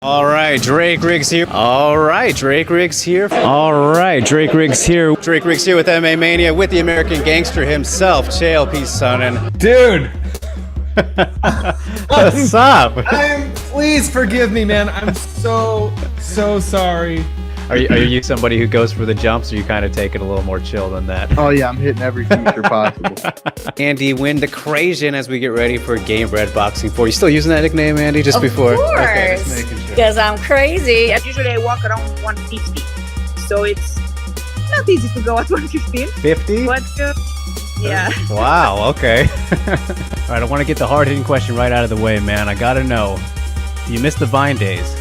All right, Drake Riggs here. All right, Drake Riggs here. All right, Drake Riggs here. Drake Riggs here with MMA Mania with the American gangster himself, JLP Sonnen. Dude! What's up? Please forgive me, man. I'm so sorry. Are you somebody who goes for the jumps, or you kind of take it a little more chill than that? Oh yeah, I'm hitting every feature possible. Andy Win the Crazian as we get ready for Game Bread Boxing 4. You still using that nickname, Andy, just before? Of course, okay, just making sure. because I'm crazy. Usually I walk around 150, so it's not easy to go at 115. 50? But yeah. Wow, okay. All right, I want to get the hard-hitting question right out of the way, man. I gotta know, do you miss the Vine days?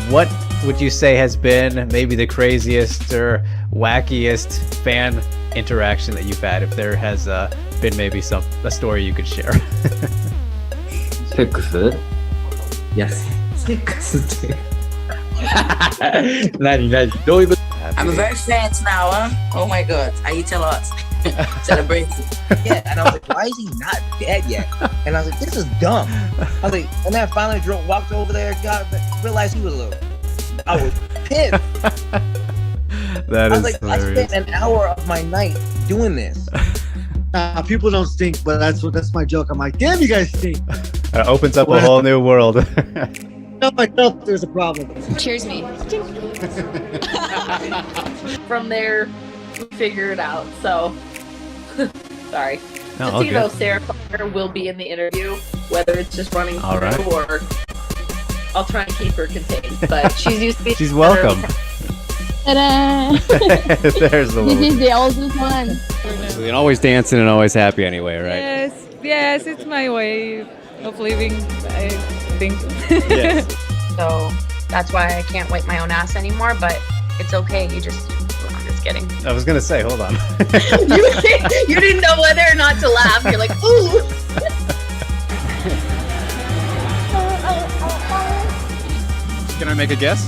What would you say has been maybe the craziest or wackiest fan interaction that you've had? If there has been maybe a story you could share. セックス Yes セックスって何どういうこと I'm very fat now, huh? Oh my god, I eat a lot. Celebrate. Yeah, and I was like, why is he not dead yet? And I was like, this is dumb. I was like, and then I finally walked over there, realized he was a I was pissed. That I is was like, hilarious. I spent an hour of my night doing this. People don't stink, but that's my joke. I'm like, damn, you guys stink. It opens up a whole new world. I myself, there's a problem. Cheers me. From there, we figure it out. So, sorry. No, Just so you know, Sarah Parker will be in the interview, whether it's just running All through right. or I'll try and keep her contained. But she's used to be. She's welcome. Ta-da! There's the This is little. the oldest one. And always dancing and always happy anyway, right? Yes, it's my way of living, I think. Yes. So that's why I can't wipe my own ass anymore. But it's okay. I'm just kidding. I was gonna say, hold on. you didn't know whether or not to laugh. You're like, ooh. Can I make a guess?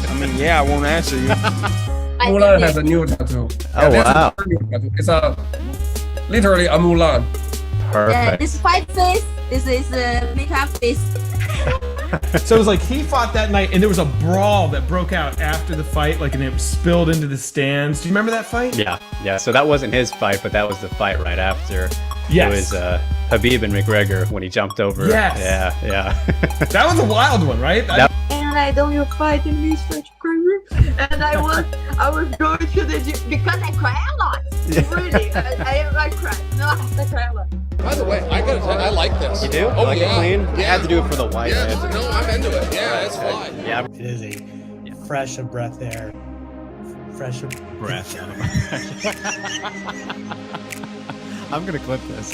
I mean, yeah, I won't answer you. Mulan has a new tattoo. Oh, wow. It's literally a Mulan. Perfect. This fight face, this is makeup face. So it was like he fought that night, and there was a brawl that broke out after the fight, like, and it spilled into the stands. Do you remember that fight? Yeah. So that wasn't his fight, but that was the fight right after. Yes. It was Habib and McGregor when he jumped over. Yes. Yeah. That was a wild one, right? And I don't you fight in this room. And I was going to the gym because I cry a lot. Really, I cry. No, I cry a lot. By the way, I gotta tell you, I like this. You do? Oh, like yeah. it clean? Yeah. I had to do it for the white. Yeah, no, I'm into it. Yeah, it's fine. Yeah. It is a fresh of breath air. Fresh of Breath. I'm gonna clip this.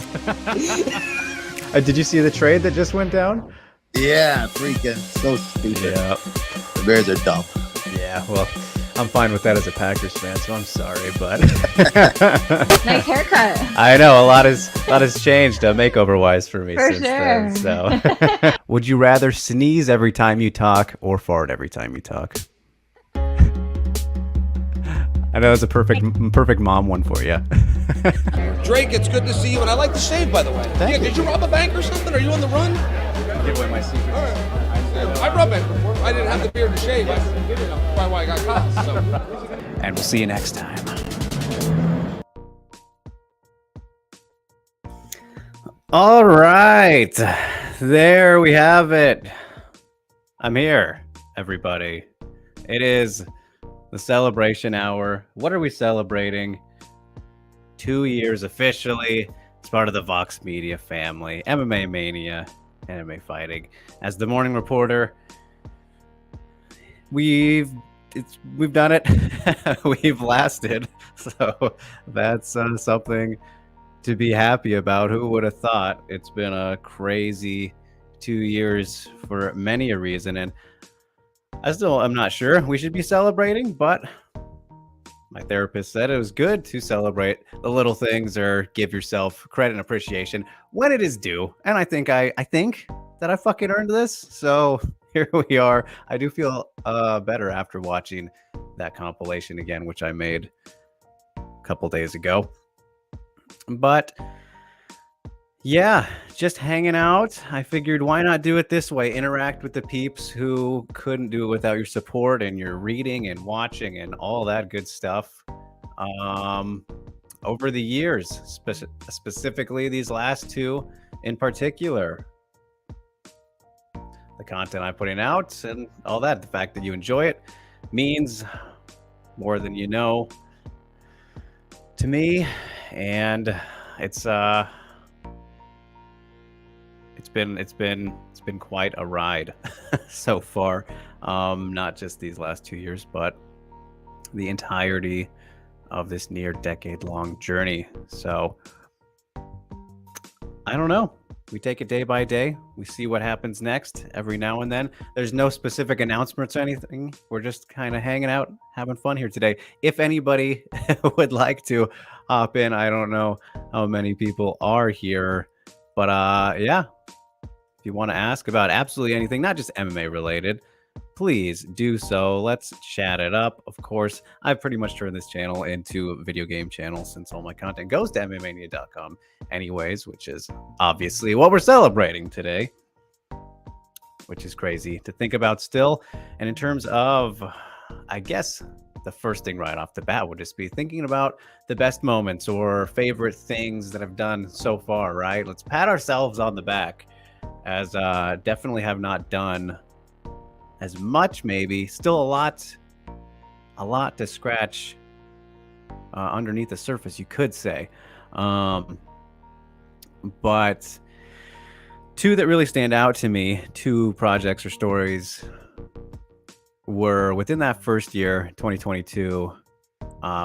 Did you see the trade that just went down? Yeah, freaking so stupid. Yeah. The Bears are dumb. Yeah. Well, I'm fine with that as a Packers fan, so I'm sorry, but Nice haircut. I know a lot has changed makeover wise for me For since then. sure. So, would you rather sneeze every time you talk or fart every time you talk? I know it's a perfect mom one for you. Drake, it's good to see you, and I like the shave, by the way. Thank you. Did you rob a bank or something? Are you on the run? Give away my secret. All right. I robbed bank before. I didn't have the beard to shave. That's probably why I got caught. So. And we'll see you next time. All right. There we have it. I'm here, everybody. It is the celebration hour. What are we celebrating? 2 years officially. It's part of the Vox Media family. MMA Mania, anime fighting. As the morning reporter, we've done it. We've lasted. So that's something to be happy about. Who would have thought? It's been a crazy 2 years for many a reason, and I'm not sure we should be celebrating, but my therapist said it was good to celebrate the little things or give yourself credit and appreciation when it is due. And I think that I fucking earned this. So here we are. I do feel better after watching that compilation again, which I made a couple days ago. But Yeah, just hanging out. I figured why not do it this way? Interact with the peeps who couldn't do it without your support and your reading and watching and all that good stuff. Um, over the years, specifically these last two in particular. The content I'm putting out and all that, the fact that you enjoy it means more than you know to me. And it's been quite a ride so far. Not just these last 2 years, but the entirety of this near decade-long journey. So I don't know. We take it day by day. We see what happens next every now and then. There's no specific announcements or anything. We're just kind of hanging out, having fun here today. If anybody would like to hop in, I don't know how many people are here, but yeah, if you want to ask about absolutely anything, not just MMA related, please do so. Let's chat it up. Of course, I've pretty much turned this channel into a video game channel since all my content goes to mmania.com anyways, which is obviously what we're celebrating today, which is crazy to think about still. And in terms of, I guess, the first thing right off the bat would just be thinking about the best moments or favorite things that I've done so far, right? Let's pat ourselves on the back, as definitely have not done as much, maybe still a lot to scratch underneath the surface, you could say. But two that really stand out to me, two projects or stories, were within that first year, 2022,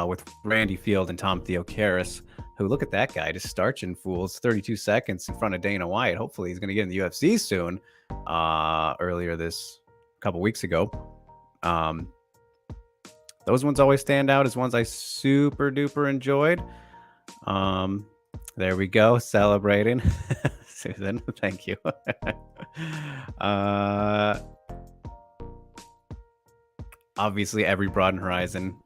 with Randy Field and Tom Theocaris, who, look at that guy, just starching fools 32 seconds in front of Dana White. Hopefully he's going to get in the UFC soon. Earlier this couple weeks ago. Those ones always stand out as ones I super duper enjoyed. There we go, celebrating. Susan, thank you. Obviously, every Broaden Horizon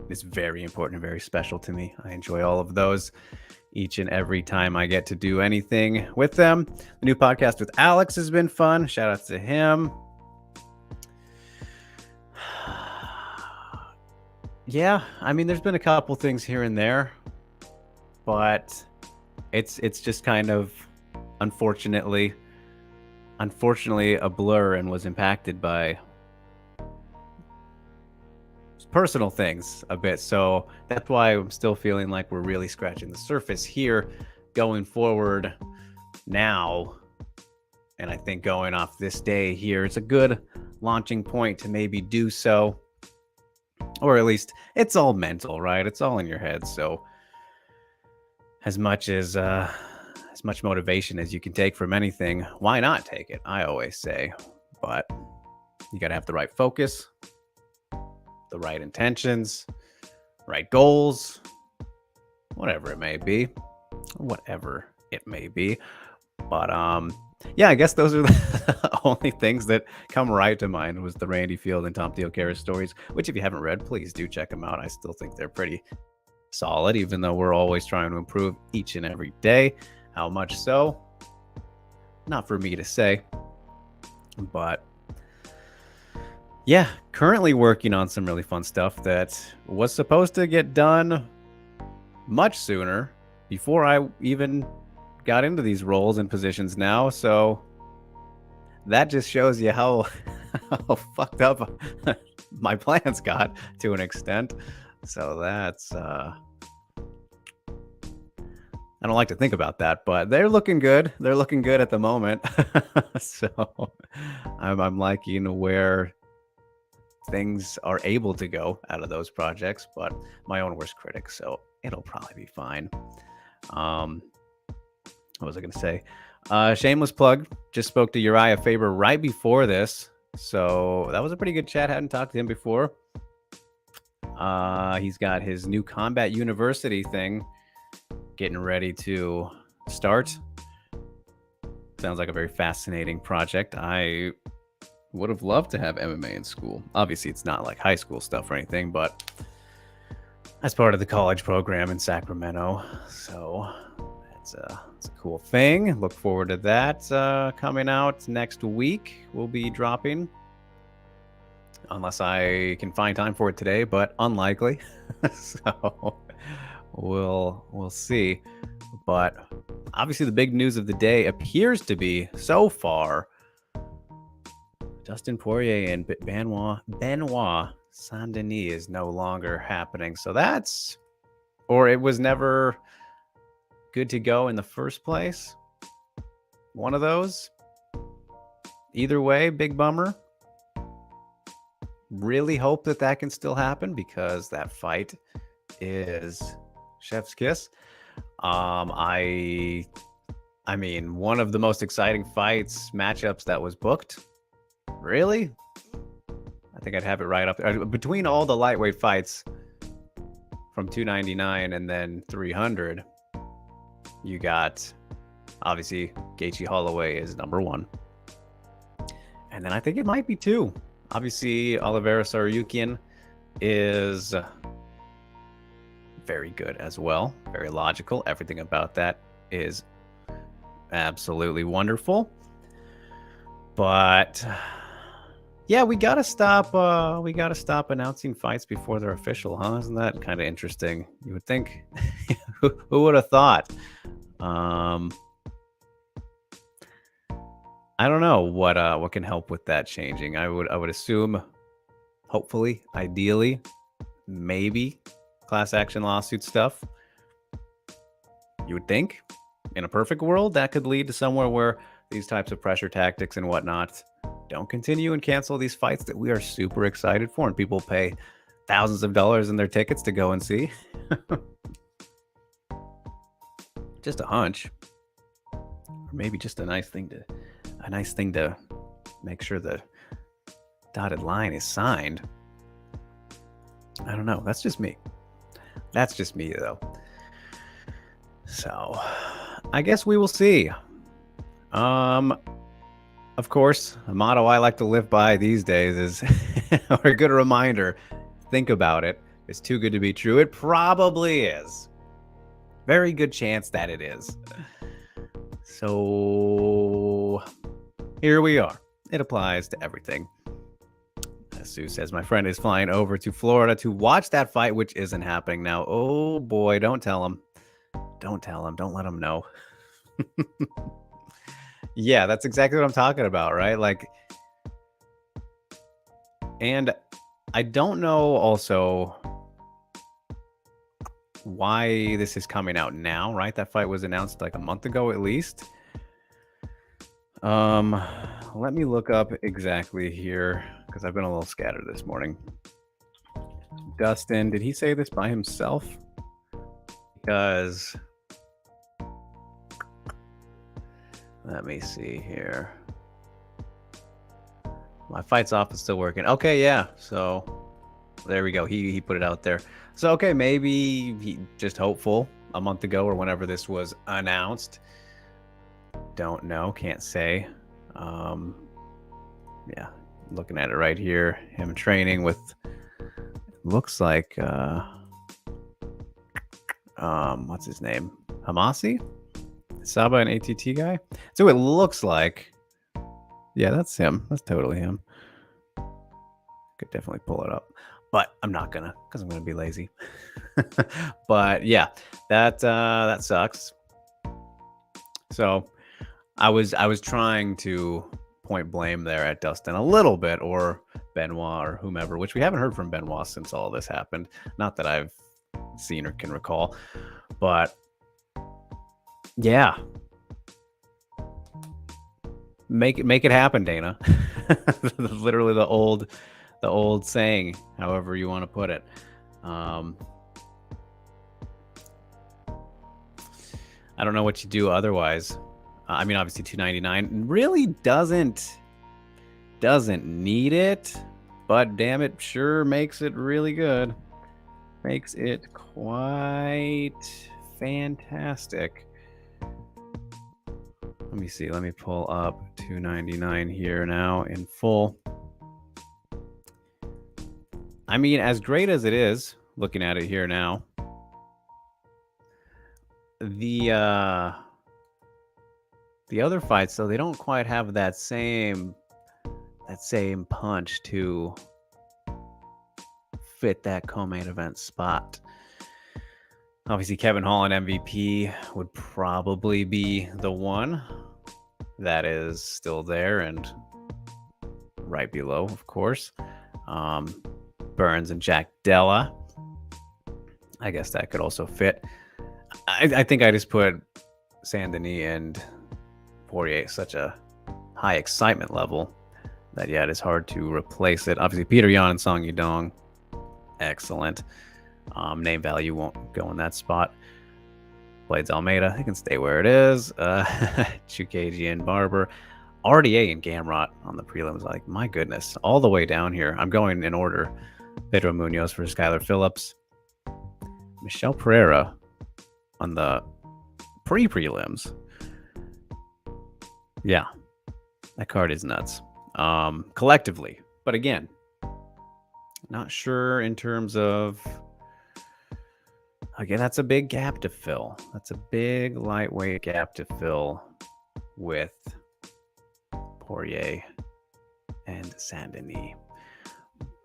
is very important and very special to me. I enjoy all of those each and every time I get to do anything with them. The new podcast with Alex has been fun. Shout out to him. Yeah, I mean, there's been a couple things here and there, but it's just kind of unfortunately a blur and was impacted by personal things a bit. So that's why I'm still feeling like we're really scratching the surface here going forward now. And I think going off this day here, it's a good launching point to maybe do so. Or at least it's all mental, right? It's all in your head. So as much motivation as you can take from anything, why not take it? I always say, but you got to have the right focus, the right intentions, right goals, whatever it may be. But yeah, I guess those are the only things that come right to mind was the Randy Field and Tom Theocaris stories, which if you haven't read, please do check them out. I still think they're pretty solid, even though we're always trying to improve each and every day. How much so? Not for me to say. But yeah, currently working on some really fun stuff that was supposed to get done much sooner, before I even got into these roles and positions now. So that just shows you how fucked up my plans got to an extent. So that's I don't like to think about that, but they're looking good. They're looking good at the moment. So I'm liking where things are able to go out of those projects, but my own worst critic, so it'll probably be fine. What was I going to say? Shameless plug. Just spoke to Uriah Faber right before this. So that was a pretty good chat. Hadn't talked to him before. He's got his new Combat University thing getting ready to start. Sounds like a very fascinating project. I would have loved to have MMA in school. Obviously, it's not like high school stuff or anything, but as part of the college program in Sacramento. So it's a cool thing. Look forward to that coming out next week. We'll be dropping, unless I can find time for it today, but unlikely. So we'll see. But obviously, the big news of the day appears to be so far Dustin Poirier and Benoit Saint-Denis is no longer happening. So that's, or it was never good to go in the first place. One of those. Either way, big bummer. Really hope that that can still happen because that fight is chef's kiss. I mean, one of the most exciting matchups that was booked. Really? I think I'd have it right up there. Between all the lightweight fights from 299 and then 300, you got, obviously, Gaethje Holloway is number 1. And then I think it might be 2. Obviously, Oliveira Saryukian is very good as well. Very logical. Everything about that is absolutely wonderful. But yeah, we gotta stop announcing fights before they're official, huh? Isn't that kind of interesting? You would think. Who would have thought? I don't know what can help with that changing. I would assume, hopefully, ideally, maybe class action lawsuit stuff. You would think, in a perfect world, that could lead to somewhere where these types of pressure tactics and whatnot don't continue and cancel these fights that we are super excited for, and people pay thousands of dollars in their tickets to go and see. Just a hunch, or maybe just a nice thing to make sure the dotted line is signed. I don't know. That's just me. Though. So, I guess we will see. Of course, a motto I like to live by these days is, or a good reminder, think about it. It's too good to be true. It probably is. Very good chance that it is. So, here we are. It applies to everything. As Sue says, my friend is flying over to Florida to watch that fight, which isn't happening now. Oh boy, don't tell him. Don't tell him. Don't let him know. Yeah, that's exactly what I'm talking about, right? Like, and I don't know also why this is coming out now, right? That fight was announced like a month ago at least. Let me look up exactly here because I've been a little scattered this morning. Dustin, did he say this by himself? Because let me see here. My fights off is still working. Okay, yeah. So there we go. He put it out there. So okay, maybe he just hopeful a month ago or whenever this was announced. Don't know, can't say. Yeah, looking at it right here. Him training with looks like what's his name? Hamasi? Saba, an ATT guy. So it looks like, yeah, that's him. That's totally him. Could definitely pull it up, but I'm not gonna because I'm gonna be lazy. But yeah, that sucks. So I was trying to point blame there at Dustin a little bit, or Benoit, or whomever, which we haven't heard from Benoit since all this happened. Not that I've seen or can recall, but yeah, make it happen, Dana. Literally the old saying, however you want to put it. I don't know what you do otherwise. I mean, obviously 299 really doesn't need it, but damn it, sure makes it really good. Makes it quite fantastic. Let me see. Let me pull up 299 here now in full. I mean, as great as it is, looking at it here now, the The other fights, though, they don't quite have that same punch to fit that co-main event spot. Obviously, Kevin Hall and MVP would probably be the one that is still there, and right below, of course, Burns and Jack Della. I guess that could also fit. I think I just put Saint-Denis and Poirier such a high excitement level that, yeah, it is hard to replace it. Obviously, Peter Yan and Song Yudong, excellent. Name value won't go in that spot. Blades Almeida, it can stay where it is. Chukagian and Barber. RDA and Gamrot on the prelims. Like, my goodness, all the way down here. I'm going in order. Pedro Munoz for Skylar Phillips. Michelle Pereira on the pre-prelims. Yeah, that card is nuts. Collectively. But again, not sure in terms of... Again, that's a big gap to fill. That's a big lightweight gap to fill with Poirier and Saint-Denis.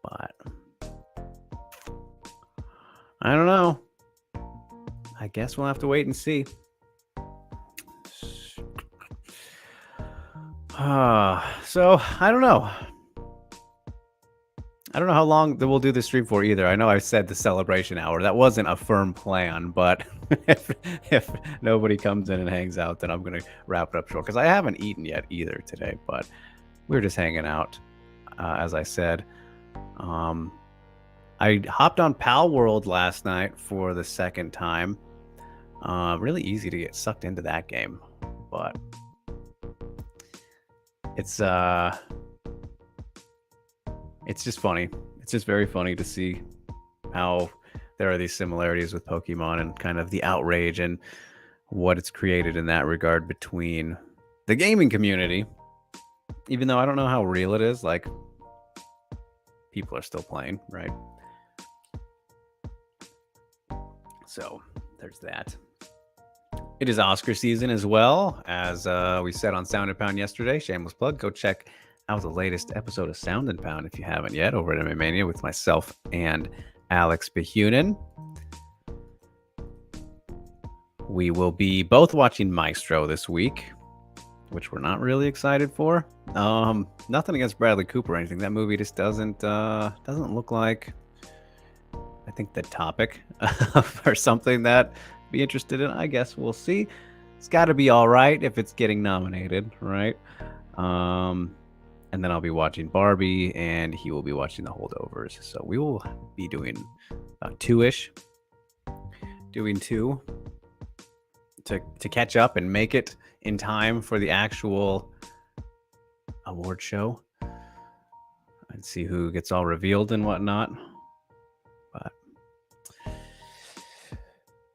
But I don't know. I guess we'll have to wait and see. So I don't know. I don't know how long we'll do the stream for either. I know I said the celebration hour. That wasn't a firm plan, but if nobody comes in and hangs out, then I'm going to wrap it up short. Because I haven't eaten yet either today, but we're just hanging out, as I said. I hopped on Pal World last night for the second time. Really easy to get sucked into that game, but it's just funny. It's just very funny to see how there are these similarities with Pokemon and kind of the outrage and what it's created in that regard between the gaming community. Even though I don't know how real it is, like, people are still playing, right? So there's that. It is Oscar season as well, as we said on Sound and Pound yesterday. Shameless plug. Go check out the latest episode of Sound and Pound if you haven't yet, over at MMA Mania with myself and Alex Behunin. We will be both watching Maestro this week, which we're not really excited for. Nothing against Bradley Cooper or anything. That movie just doesn't look like, I think, the topic or something that I'd be interested in. I guess we'll see. It's got to be all right if it's getting nominated, right? And then I'll be watching Barbie, and he will be watching The Holdovers. So we will be doing about two-ish. Doing two to catch up and make it in time for the actual award show. And see who gets all revealed and whatnot. But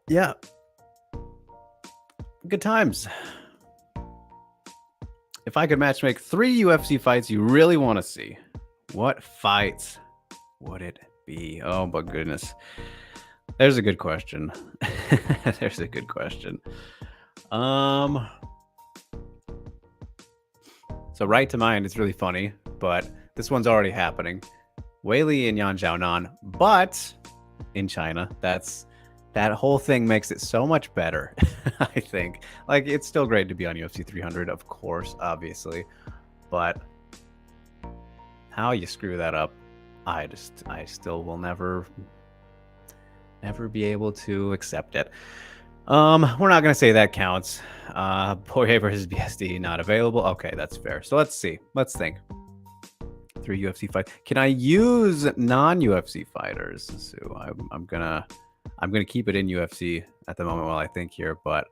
yeah. Good times. If I could matchmake 3 UFC fights you really want to see, what fights would it be? Oh my goodness. There's a good question. There's a good question. So right to mind, it's really funny, but this one's already happening. Weili and Yan Xiaonan, but in China. That whole thing makes it so much better, I think. Like, it's still great to be on UFC 300, of course, obviously. But how you screw that up, I still will never be able to accept it. We're not going to say that counts. Poirier versus BSD, not available. Okay, that's fair. So let's see. Let's think. 3 UFC fights. Can I use non-UFC fighters? So I'm gonna keep it in UFC at the moment while I think here, but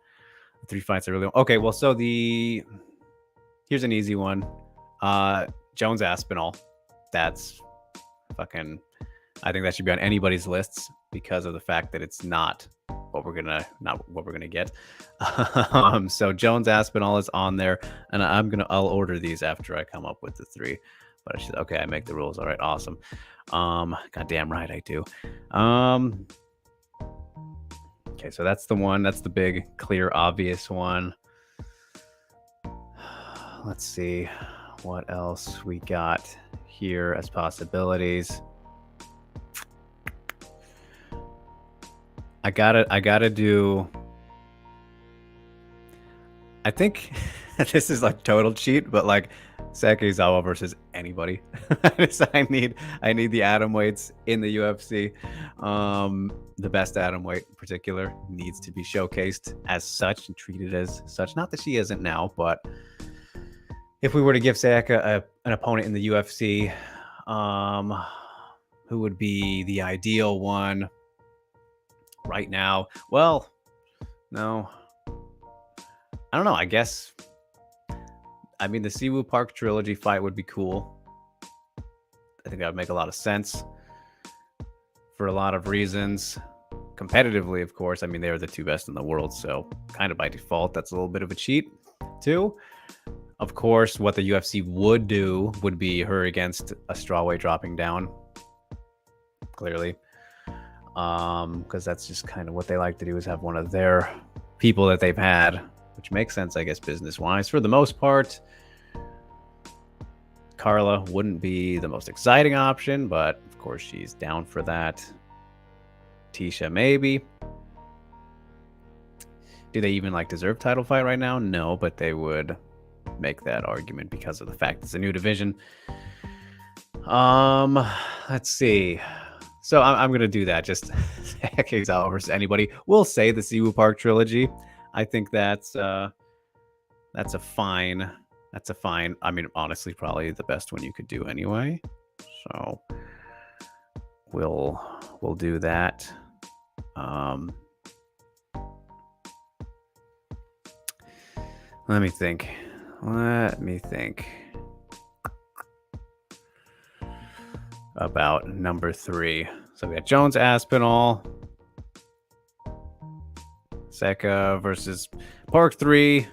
3 fights I really want. Okay, well, so here's an easy one. Jones Aspinall. That's fucking, I think that should be on anybody's lists because of the fact that it's not what we're gonna get. So Jones Aspinall is on there, and I'll order these after I come up with the 3. But I should, okay, I make the rules. All right, awesome. Goddamn right I do. Okay, so that's the one. That's the big, clear, obvious one. let's see what else we got here as possibilities. I gotta do. I think this is like total cheat, but like Sakizawa versus anybody. I need the atomweights in the UFC. The best atomweight in particular needs to be showcased as such and treated as such. Not that she isn't now, but if we were to give Sayaka an opponent in the UFC, who would be the ideal one right now? Well, no. I don't know. I guess, I mean, the Siwoo Park trilogy fight would be cool. I think that would make a lot of sense for a lot of reasons. Competitively, of course, I mean, they're the two best in the world, so kind of by default, that's a little bit of a cheat, too. Of course, what the UFC would do would be her against a strawweight dropping down, clearly. Because that's just kind of what they like to do, is have one of their people that they've had, which makes sense, I guess, business-wise. For the most part, Carla wouldn't be the most exciting option, but of course she's down for that. Tisha, maybe. Do they even like deserve title fight right now? No, but they would make that argument because of the fact it's a new division. Let's see. So I'm gonna do that. Just Sakizawa versus anybody. We'll say the Siwoo Park trilogy. I think that's a fine. That's a fine. I mean, honestly, probably the best one you could do anyway. So we'll do that. Let me think. About number 3. So we got Jones Aspinall, Seka versus Park 3.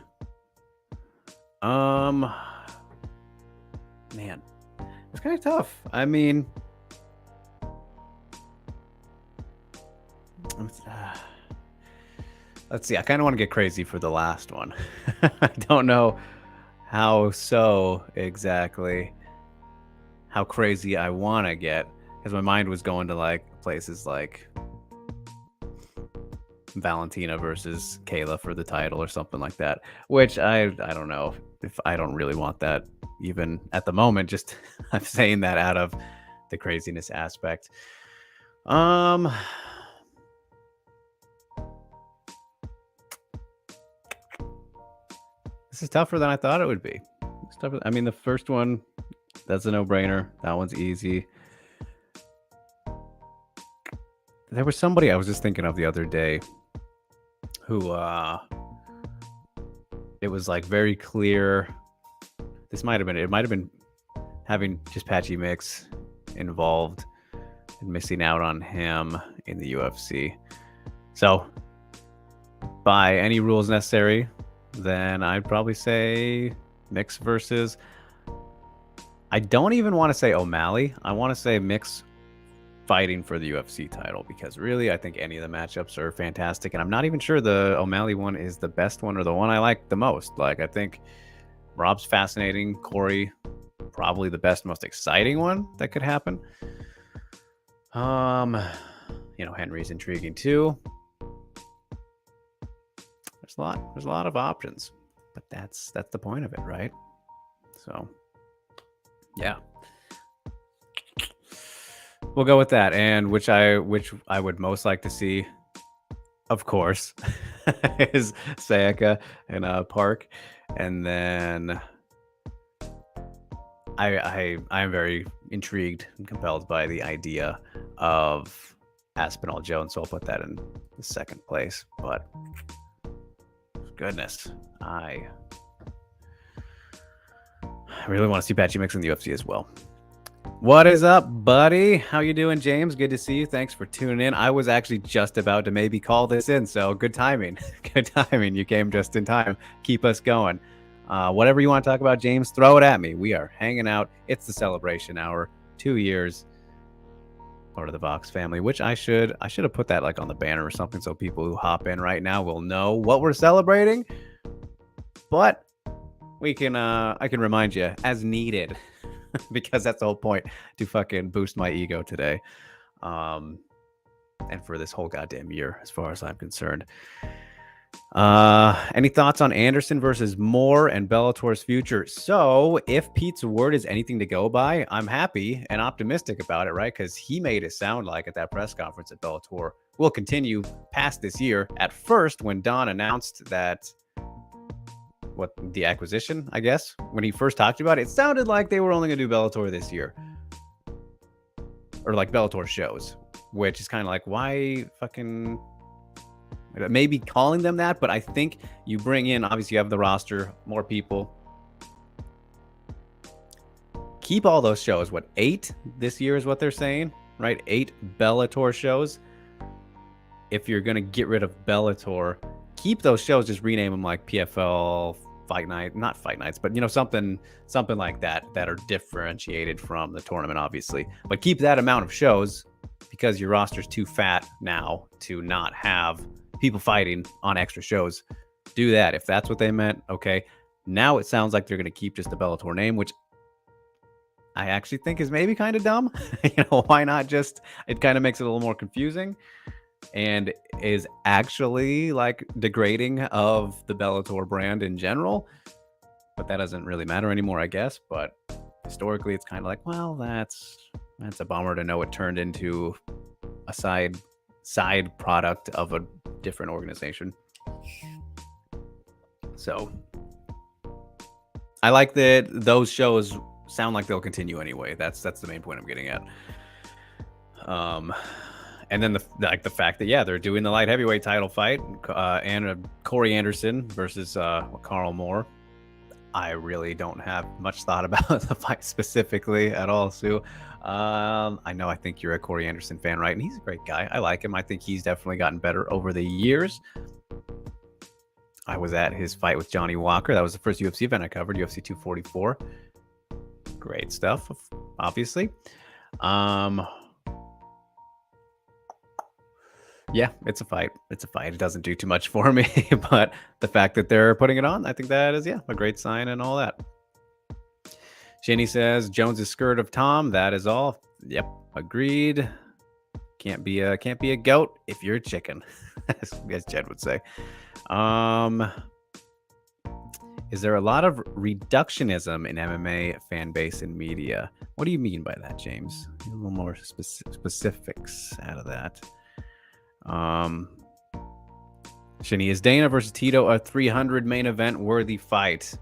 Man, it's kind of tough. I mean, let's see. I kind of want to get crazy for the last one. I don't know how so exactly how crazy I want to get, because my mind was going to like places like Valentina versus Kayla for the title or something like that, which I don't know if I don't really want that even at the moment. Just I'm saying that out of the craziness aspect. This is tougher than I thought it would be. It's tougher. I mean, the first one, that's a no-brainer. That one's easy. There was somebody I was just thinking of the other day who it was like very clear. It might have been having just Patchy Mix involved and missing out on him in the UFC. So by any rules necessary, then I'd probably say Mix versus, I don't even want to say O'Malley. I want to say Mix fighting for the UFC title, because really I think any of the matchups are fantastic, and I'm not even sure the O'Malley one is the best one or the one I like the most. Like, I think Rob's fascinating, Corey probably the best, most exciting one that could happen. You know, Henry's intriguing too. There's a lot of options, but that's the point of it, right? So yeah, we'll go with that. And which I would most like to see, of course, is Sayaka and Park. And then I am very intrigued and compelled by the idea of Aspinall Jones, so I'll put that in the second place. But goodness, I really want to see Patchy Mix in the UFC as well. What is up, buddy? How you doing, James? Good to see you. Thanks for tuning in. I was actually just about to maybe call this in, so good timing. Good timing. You came just in time. Keep us going. Whatever you want to talk about, James, throw it at me. We are hanging out. It's the celebration hour. 2 years. Part of the Vox family, which I should have put that like on the banner or something, so people who hop in right now will know what we're celebrating. But we can I can remind you as needed because that's the whole point, to fucking boost my ego today. And for this whole goddamn year, as far as I'm concerned. Any thoughts on Anderson versus Moore and Bellator's future? So, if Pete's word is anything to go by, I'm happy and optimistic about it, right? Because he made it sound like at that press conference that Bellator will continue past this year. At first, when Don announced that the acquisition, I guess, when he first talked about it, it sounded like they were only going to do Bellator this year. Or like Bellator shows, which is kind of like, why fucking... Maybe calling them that, but I think you bring in, obviously you have the roster, more people. Keep all those shows. What, 8 this year is what they're saying, right? 8 Bellator shows. If you're going to get rid of Bellator, keep those shows, just rename them like PFL Fight Night, not Fight Nights, but something like that are differentiated from the tournament, obviously. But keep that amount of shows because your roster's too fat now to not have people fighting on extra shows. Do that if that's what they meant. Okay, now it sounds like they're going to keep just the Bellator name, which I actually think is maybe kind of dumb. Why not just, it kind of makes it a little more confusing and is actually like degrading of the Bellator brand in general, but that doesn't really matter anymore, I guess. But historically it's kind of like, well, that's a bummer to know it turned into a side product of a different organization. So I like that those shows sound like they'll continue anyway. That's the main point I'm getting at. And then the fact that they're doing the light heavyweight title fight, and Corey Anderson versus Carl Moore. I really don't have much thought about the fight specifically at all, Sue. I think you're a Corey Anderson fan, right? And he's a great guy. I like him. I think he's definitely gotten better over the years. I was at his fight with Johnny Walker. That was the first UFC event I covered, UFC 244. Great stuff, obviously. Yeah, it's a fight. It's a fight. It doesn't do too much for me, but the fact that they're putting it on, I think that is, a great sign and all that. Shanny says, Jones is scared of Tom. That is all. Yep, agreed. Can't be a goat if you're a chicken, as Jed would say. Is there a lot of reductionism in MMA fan base and media? What do you mean by that, James? A little more specifics out of that. Shinny, is Dana versus Tito a 300 main event worthy fight?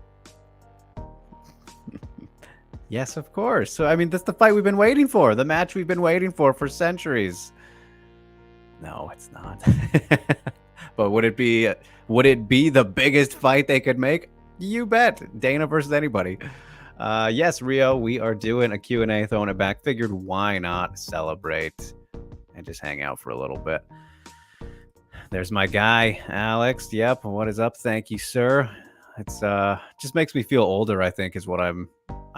Yes, of course. So, I mean, that's the fight we've been waiting for. The match we've been waiting for centuries. No, it's not. But would it be the biggest fight they could make? You bet. Dana versus anybody. Yes, Rio, we are doing a Q&A, throwing it back. Figured why not celebrate and just hang out for a little bit. There's my guy, Alex. Yep. What is up? Thank you, sir. It's just makes me feel older, I think, is what I'm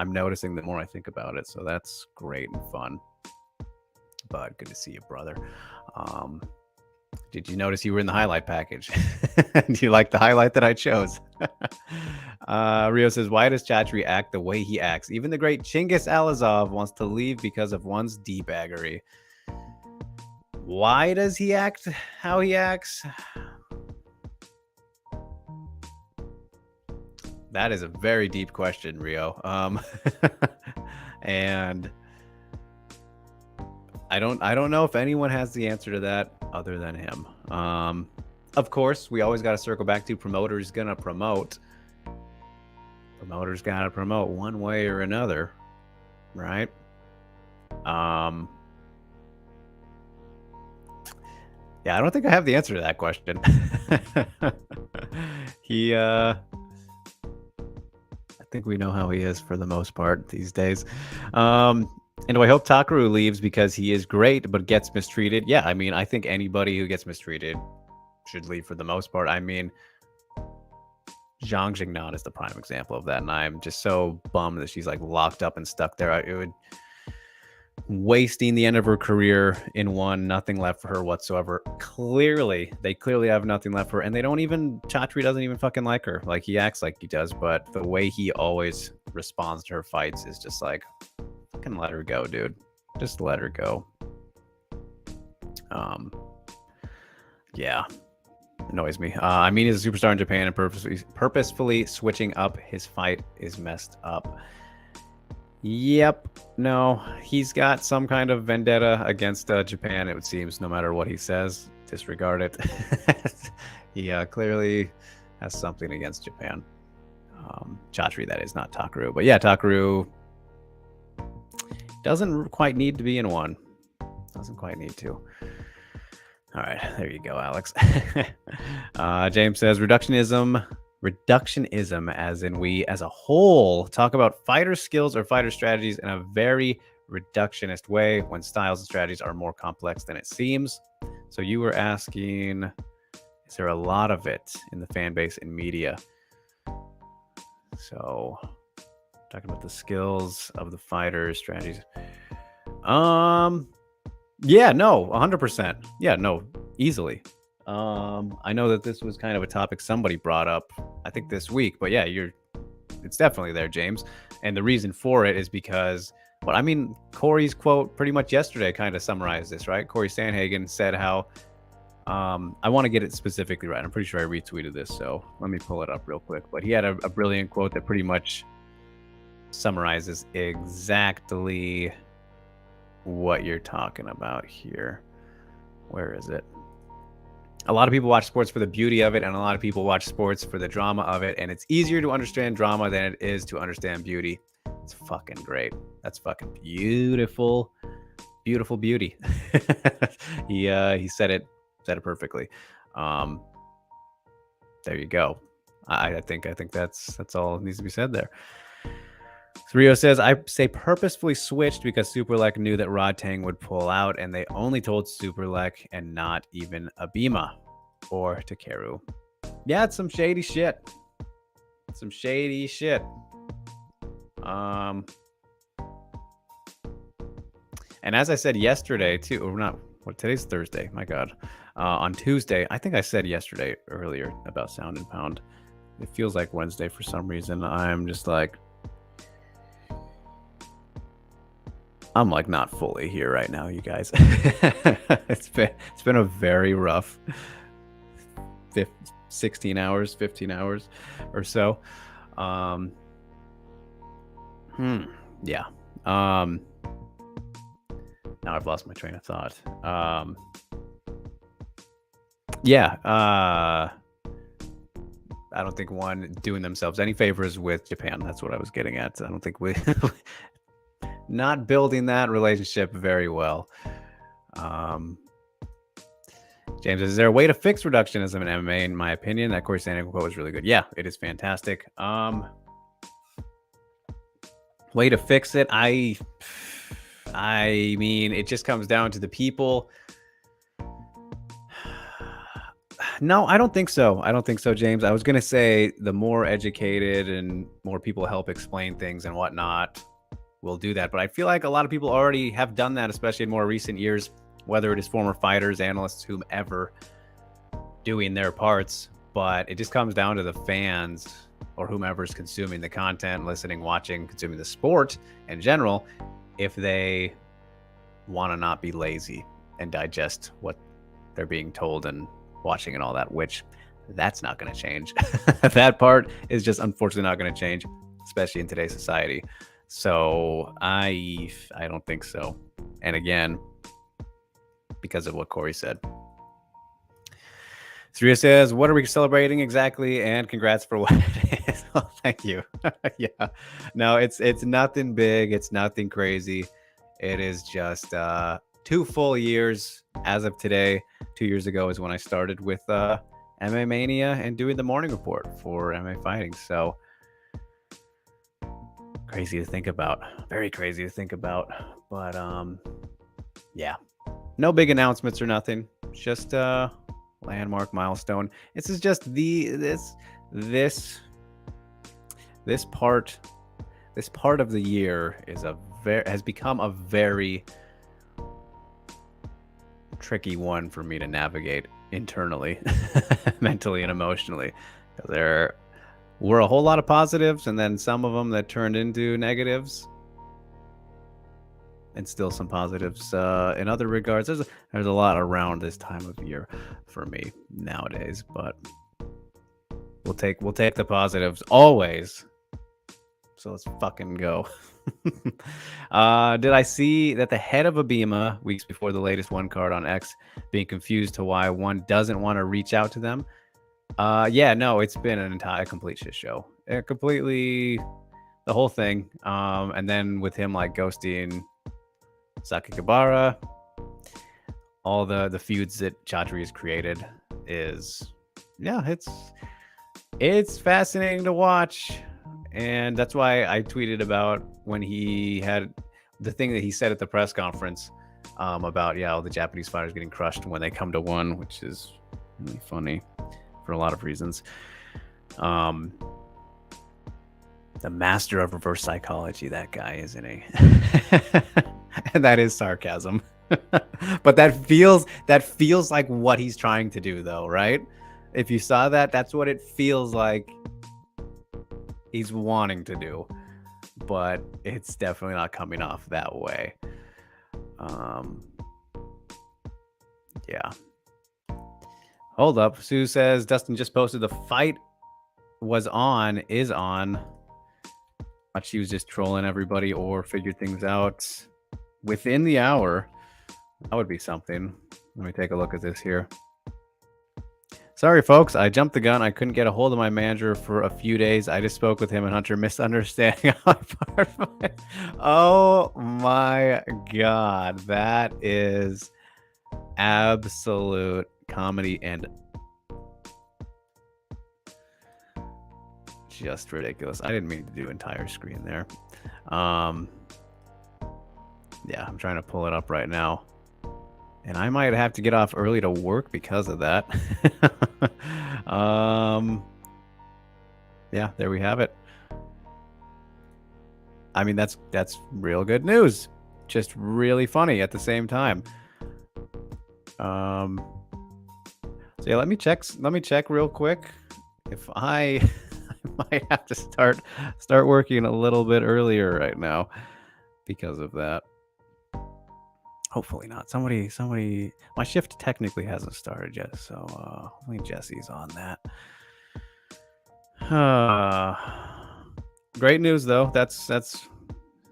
noticing the more I think about it. So that's great and fun. But good to see you, brother. Did you notice you were in the highlight package? Do you like the highlight that I chose? Rio says, why does Chatri act the way he acts? Even the great Chinggis Alazov wants to leave because of one's D-baggery. Why does he act how he acts? That is a very deep question, Rio. And I don't know if anyone has the answer to that other than him. Of course, we always got to circle back to promoters gonna promote. Promoters gotta promote one way or another, right? Yeah, I don't think I have the answer to that question. I think we know how he is for the most part these days. And do I hope Takaru leaves because he is great but gets mistreated? Yeah, I mean, I think anybody who gets mistreated should leave for the most part. I mean, Zhang Jingnan is the prime example of that, and I'm just so bummed that she's like locked up and stuck there. wasting the end of her career in one, nothing left for her whatsoever. They clearly have nothing left for her, and they don't even, Chatri doesn't even fucking like her. Like, he acts like he does, but the way he always responds to her fights is just like, fucking let her go, dude. Just let her go. Yeah, annoys me. I mean, he's a superstar in Japan, and purposefully switching up his fight is messed up. Yep. No, he's got some kind of vendetta against Japan, it seems, no matter what he says. Disregard it. He clearly has something against Japan. Chatri, that is, not Takaru. But yeah, Takaru doesn't quite need to be in one. Doesn't quite need to. All right, there you go, Alex. James says, reductionism, as in we as a whole talk about fighter skills or fighter strategies in a very reductionist way when styles and strategies are more complex than it seems. So you were asking, is there a lot of it in the fan base and media? So talking about the skills of the fighter strategies. Yeah, no, 100%. Yeah, no, easily. I know that this was kind of a topic somebody brought up, I think this week, but yeah, it's definitely there, James. And the reason for it is because, well, I mean, Corey's quote pretty much yesterday kind of summarized this, right? Corey Sanhagen said how, I want to get it specifically right. I'm pretty sure I retweeted this, so let me pull it up real quick. But he had a brilliant quote that pretty much summarizes exactly what you're talking about here. Where is it? A lot of people watch sports for the beauty of it, and a lot of people watch sports for the drama of it, and it's easier to understand drama than it is to understand beauty. It's fucking great. That's fucking beautiful. Beautiful beauty. He said it perfectly. There you go. I think that's all that needs to be said there. Rio says, I say purposefully switched because Superlek knew that Rodtang would pull out, and they only told Superlek and not even Abima or Takeru. Yeah, it's some shady shit. Some shady shit. And as I said yesterday, too, or not, what, today's Thursday, my God. On Tuesday, I think I said yesterday earlier about Sound and Pound. It feels like Wednesday for some reason. I'm just like, I'm like not fully here right now, you guys. It's been a very rough 15 hours or so. Yeah. Now I've lost my train of thought. Yeah. I don't think one doing themselves any favors with Japan. That's what I was getting at. I don't think we not building that relationship very well. James, is there a way to fix reductionism in MMA? In my opinion, that Corey Sandiego quote was really good. Yeah, it is fantastic. Way to fix it. I mean, it just comes down to the people. No, I don't think so. I don't think so, James. I was going to say the more educated and more people help explain things and whatnot will do that. But I feel like a lot of people already have done that, especially in more recent years, whether it is former fighters, analysts, whomever doing their parts. But it just comes down to the fans or whomever's consuming the content, listening, watching, consuming the sport in general, if they want to not be lazy and digest what they're being told and watching and all that, which that's not going to change. That part is just unfortunately not going to change, especially in today's society. So I don't think so. And again, because of what Corey said. Surya says, what are we celebrating exactly? And congrats for what it is. Oh, thank you. Yeah. No, it's nothing big. It's nothing crazy. It is just 2 full years as of today. 2 years ago is when I started with MMA Mania and doing the morning report for MMA Fighting. So crazy to think about. Very crazy to think about. But yeah. No big announcements or nothing. Just landmark milestone. This is just this part of the year is a has become a very tricky one for me to navigate internally, mentally and emotionally. There were a whole lot of positives, and then some of them that turned into negatives, and still some positives in other regards. There's a lot around this time of year for me nowadays, but we'll take the positives always. So let's fucking go. Did I see that the head of Abima, weeks before the latest one card on X, being confused to why one doesn't want to reach out to them? Yeah, no, it's been an entire complete shit show. Completely the whole thing. And then with him like ghosting Sakakibara, all the feuds that Chatri has created is, yeah, it's fascinating to watch. And that's why I tweeted about when he had the thing that he said at the press conference about, yeah, all the Japanese fighters getting crushed when they come to one, which is really funny for a lot of reasons. The master of reverse psychology, that guy, isn't he? And that is sarcasm. But that feels like what he's trying to do, though, right? If you saw that, that's what it feels like he's wanting to do, but it's definitely not coming off that way. Yeah. Hold up. Sue says Dustin just posted the fight is on. Thought she was just trolling everybody or figured things out within the hour. That would be something. Let me take a look at this here. Sorry, folks. I jumped the gun. I couldn't get a hold of my manager for a few days. I just spoke with him and Hunter, misunderstanding our part. Oh my God. That is absolute comedy and just ridiculous. I didn't mean to do entire screen there. Yeah, I'm trying to pull it up right now. And I might have to get off early to work because of that. Yeah, there we have it. I mean, that's real good news. Just really funny at the same time. So yeah, let me check real quick. If I might have to start working a little bit earlier right now because of that. Hopefully not. Somebody. My shift technically hasn't started yet, so hopefully Jesse's on that. Great news though. That's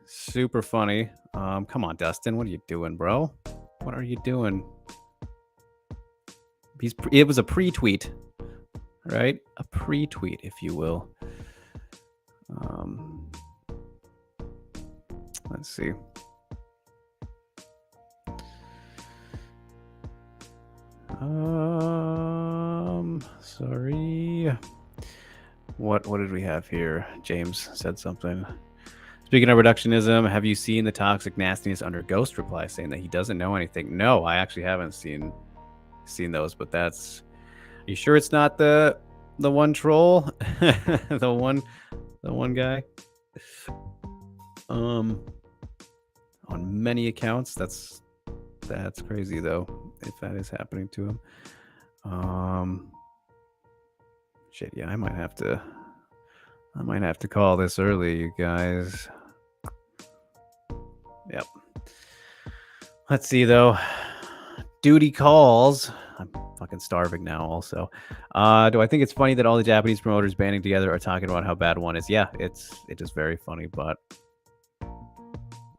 super funny. Come on, Dustin. What are you doing, bro? What are you doing? It was a pre-tweet, right? A pre-tweet, if you will. Let's see. Sorry. What did we have here? James said something. Speaking of reductionism, have you seen the toxic nastiness under Ghost reply saying that he doesn't know anything? No, I actually haven't seen those, but that's. Are you sure it's not the one troll? the one guy? On many accounts, that's crazy though, if that is happening to him. Shit, yeah, I might have to call this early, you guys. Yep. Let's see though. Duty calls. I'm fucking starving now also. Do I think it's funny that all the Japanese promoters banding together are talking about how bad one is? Yeah, it is very funny, but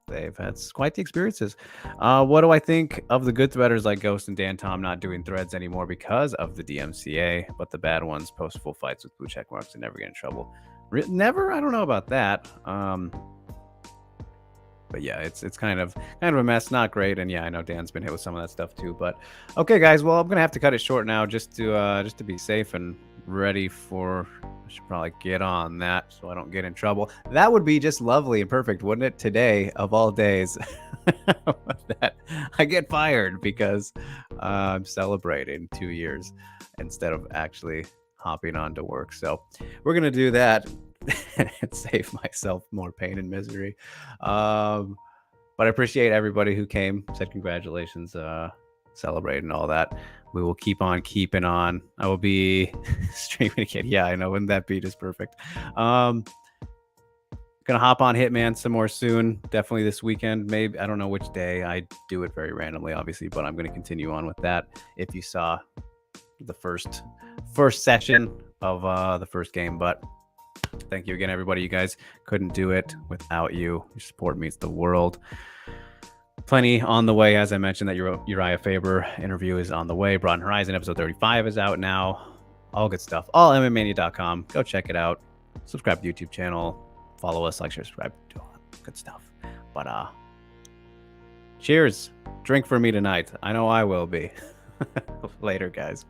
they've had quite the experiences. What do I think of the good threaders like Ghost and Dan Tom not doing threads anymore because of the DMCA, but the bad ones post full fights with blue check marks and never get in trouble? Never? I don't know about that. But yeah, it's kind of a mess. Not great. And yeah, I know Dan's been hit with some of that stuff too. But okay, guys. Well, I'm gonna have to cut it short now, just to be safe and ready for. I should probably get on that so I don't get in trouble. That would be just lovely and perfect, wouldn't it? Today of all days, that I get fired because I'm celebrating 2 years instead of actually hopping on to work. So we're gonna do that and save myself more pain and misery. But I appreciate everybody who came, said congratulations, celebrating all that. We will keep on keeping on. I will be streaming again. Yeah, I know. Wouldn't that be just perfect? Gonna hop on Hitman some more soon. Definitely this weekend. Maybe I don't know which day. I do it very randomly, obviously, but I'm gonna continue on with that. If you saw the first session of the first game, but thank you again, everybody. You guys couldn't do it without you. Your support means the world. Plenty on the way. As I mentioned, that Uriah Faber interview is on the way. Brought Horizon episode 35 is out now. All good stuff. AllMMAnia.com. Go check it out. Subscribe to the YouTube channel. Follow us, like, share, subscribe. Do all that good stuff. But cheers. Drink for me tonight. I know I will be. Later, guys.